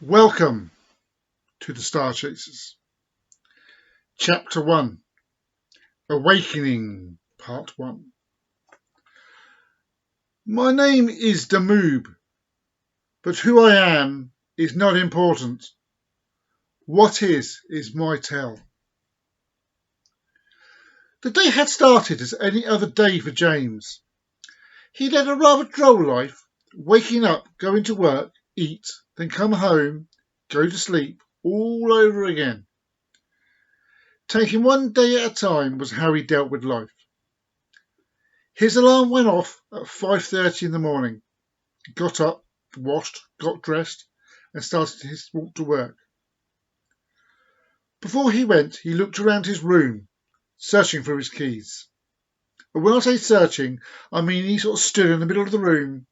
Welcome to the Starchasers. Chapter 1 Awakening Part 1. My name is Damoob, but who I am is not important. What is my tell. The day had started as any other day for James. He led a rather droll life, waking up, going to work, eat, then come home, go to sleep, all over again. Taking one day at a time was how he dealt with life. His alarm went off at 5:30 in the morning. He got up, washed, got dressed, and started his walk to work. Before he went, he looked around his room, searching for his keys. But when I say searching, I mean he sort of stood in the middle of the room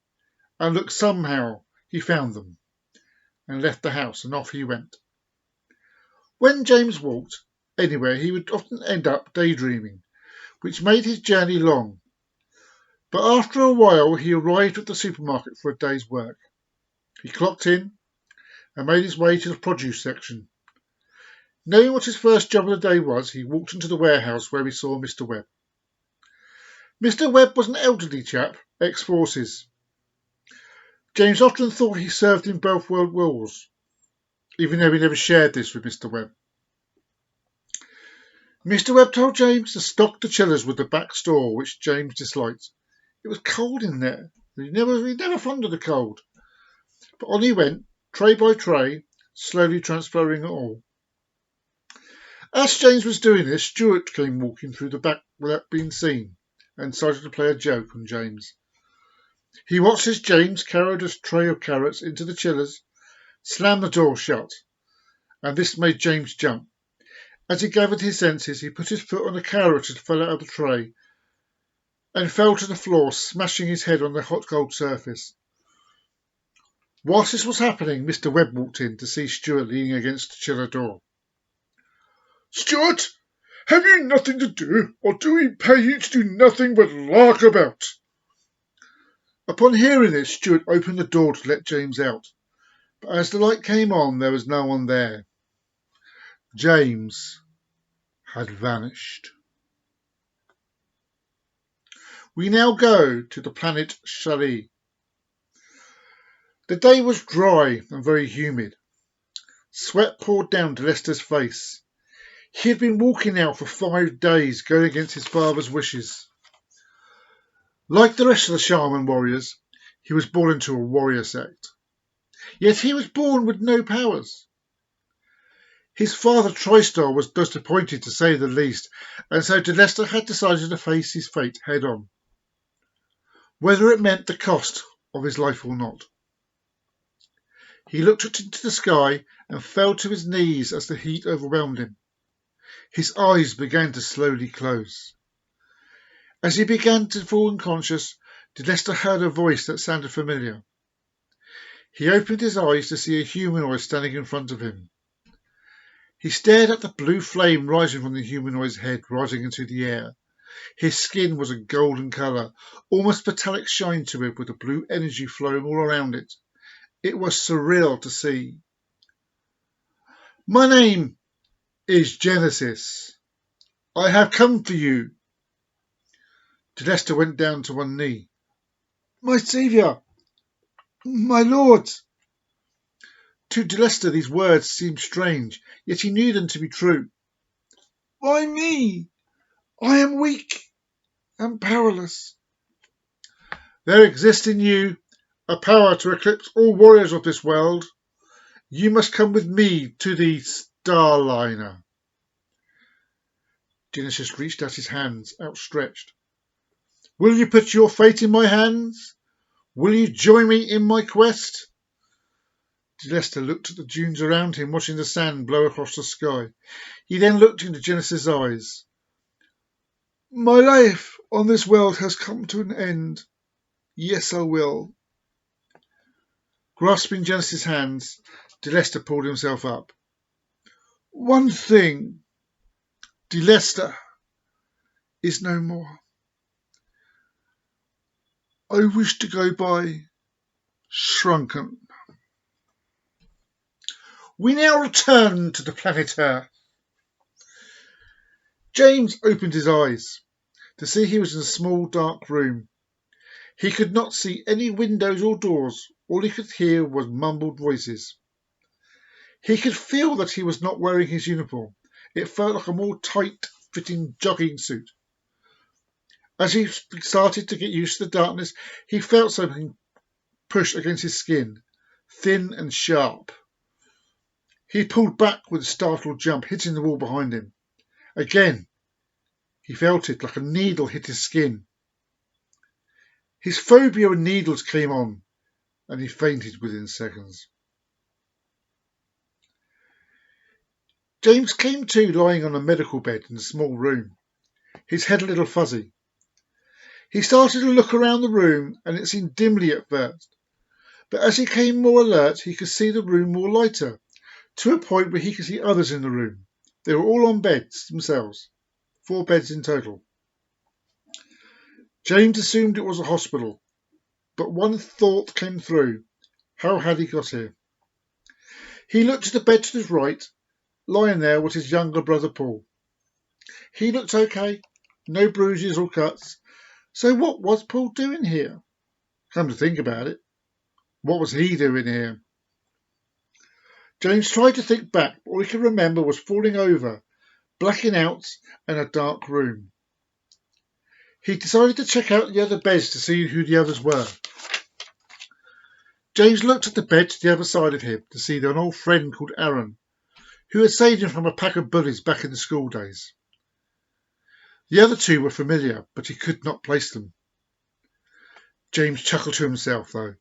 and looked. Somehow he found them and left the house, and off he went. When James walked anywhere, he would often end up daydreaming, which made his journey long. But after a while he arrived at the supermarket for a day's work. He clocked in and made his way to the produce section. Knowing what his first job of the day was, he walked into the warehouse where he saw Mr. Webb. Mr. Webb was an elderly chap, ex-forces. James often thought he served in both world wars, even though he never shared this with Mr. Webb. Mr. Webb told James to stock the chillers with the back store, which James disliked. It was cold in there. He never fond of the cold. But on he went, tray by tray, slowly transferring it all. As James was doing this, Stuart came walking through the back without being seen and started to play a joke on James. He watched as James carried a tray of carrots into the chillers, slammed the door shut, and this made James jump. As he gathered his senses, he put his foot on a carrot that fell out of the tray and fell to the floor, smashing his head on the hot cold surface. Whilst this was happening, Mr. Webb walked in to see Stuart leaning against the chiller door. "Stuart, have you nothing to do, or do we pay you to do nothing but lark about?" Upon hearing this, Stuart opened the door to let James out, but as the light came on, there was no one there. James had vanished. We now go to the planet Shali. The day was dry and very humid. Sweat poured down to Lester's face. He had been walking now for 5 days, going against his father's wishes. Like the rest of the shaman warriors, he was born into a warrior sect. Yet he was born with no powers. His father, Tristar, was disappointed to say the least, and so Lester had decided to face his fate head on, whether it meant the cost of his life or not. He looked up into the sky and fell to his knees as the heat overwhelmed him. His eyes began to slowly close. As he began to fall unconscious, Lester heard a voice that sounded familiar. He opened his eyes to see a humanoid standing in front of him. He stared at the blue flame rising from the humanoid's head, rising into the air. His skin was a golden colour, almost metallic shine to it, with a blue energy flowing all around it. It was surreal to see. "My name is Genesis. I have come for you." Lester went down to one knee. "My saviour! My lord!" To Lester these words seemed strange, yet he knew them to be true. "Why me? I am weak and powerless." "There exists in you a power to eclipse all warriors of this world. You must come with me to the Starliner." Genesis reached out his hands, outstretched. "Will you put your fate in my hands? Will you join me in my quest?" Lester looked at the dunes around him, watching the sand blow across the sky. He then looked into Genesis' eyes. "My life on this world has come to an end. Yes, I will." Grasping Genesis' hands, Lester pulled himself up. "One thing. Lester is no more. I wish to go by shrunken." We now return to the planet Earth. James opened his eyes to see he was in a small dark room. He could not see any windows or doors. All he could hear was mumbled voices. He could feel that he was not wearing his uniform. It felt like a more tight-fitting jogging suit. As he started to get used to the darkness, he felt something push against his skin, thin and sharp. He pulled back with a startled jump, hitting the wall behind him. Again, he felt it like a needle hit his skin. His phobia of needles came on, and he fainted within seconds. James came to lying on a medical bed in a small room, his head a little fuzzy. He started to look around the room, and it seemed dimly at first. But as he became more alert, he could see the room more lighter, to a point where he could see others in the room. They were all on beds themselves, 4 beds in total. James assumed it was a hospital, but one thought came through. How had he got here? He looked at the bed to his right. Lying there was his younger brother Paul. He looked okay, no bruises or cuts. So what was Paul doing here? Come to think about it, what was he doing here? James tried to think back, but all he could remember was falling over, blacking out, and a dark room. He decided to check out the other beds to see who the others were. James looked at the bed to the other side of him to see an old friend called Aaron, who had saved him from a pack of bullies back in the school days. The other 2 were familiar, but he could not place them. James chuckled to himself, though.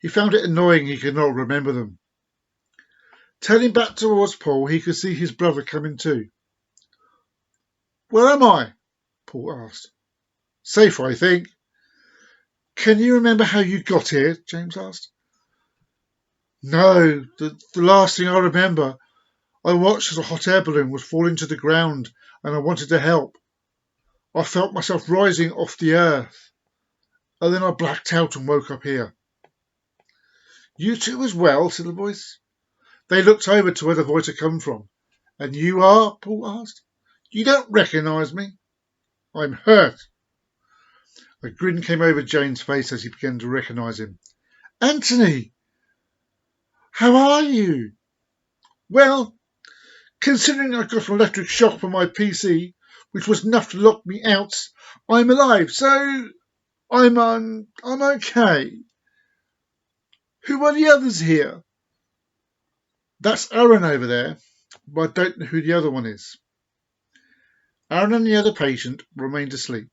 He found it annoying he could not remember them. Turning back towards Paul, he could see his brother coming too. Where am I? Paul asked. Safe, I think. Can you remember how you got here? James asked. No, the last thing I remember, I watched as a hot air balloon was falling to the ground and I wanted to help. I felt myself rising off the earth, and then I blacked out and woke up here. You 2 as well, said the voice. They looked over to where the voice had come from. And you are? Paul asked. You don't recognise me. I'm hurt. A grin came over Jane's face as he began to recognise him. Anthony! How are you? Well, considering I got an electric shock from my PC, which was enough to lock me out, I'm alive, so I'm okay. Who are the others here? That's Aaron over there, but I don't know who the other one is. Aaron and the other patient remained asleep.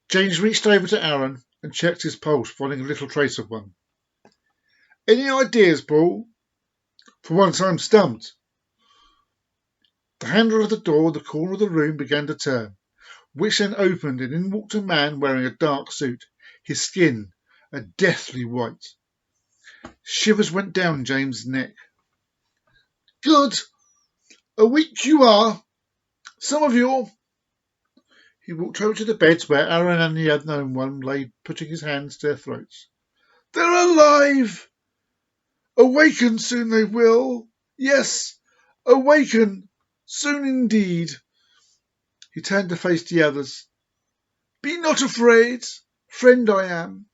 James reached over to Aaron and checked his pulse, finding a little trace of one. Any ideas, Paul? For once I'm stumped. The handle of the door in the corner of the room began to turn, which then opened, and in walked a man wearing a dark suit, his skin a deathly white. Shivers went down James' neck. Good. Awake you are. Some of you. He walked over to the beds where Aaron and the unknown one lay, putting his hands to their throats. They're alive. Awaken soon they will. Yes, awaken soon indeed. He turned to face the others. Be not afraid. Friend I am.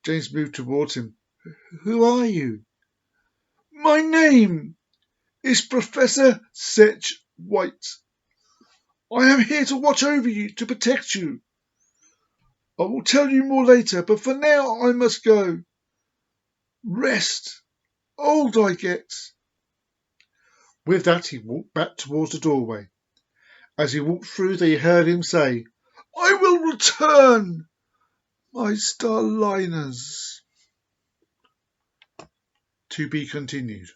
James moved towards him. Who are you? My name is Professor Setch White. I am here to watch over you, to protect you. I will tell you more later, but for now I must go. Rest. Old I get. With that he walked back towards the doorway. As he walked through, they heard him say, I will return, my Starliners. To be continued.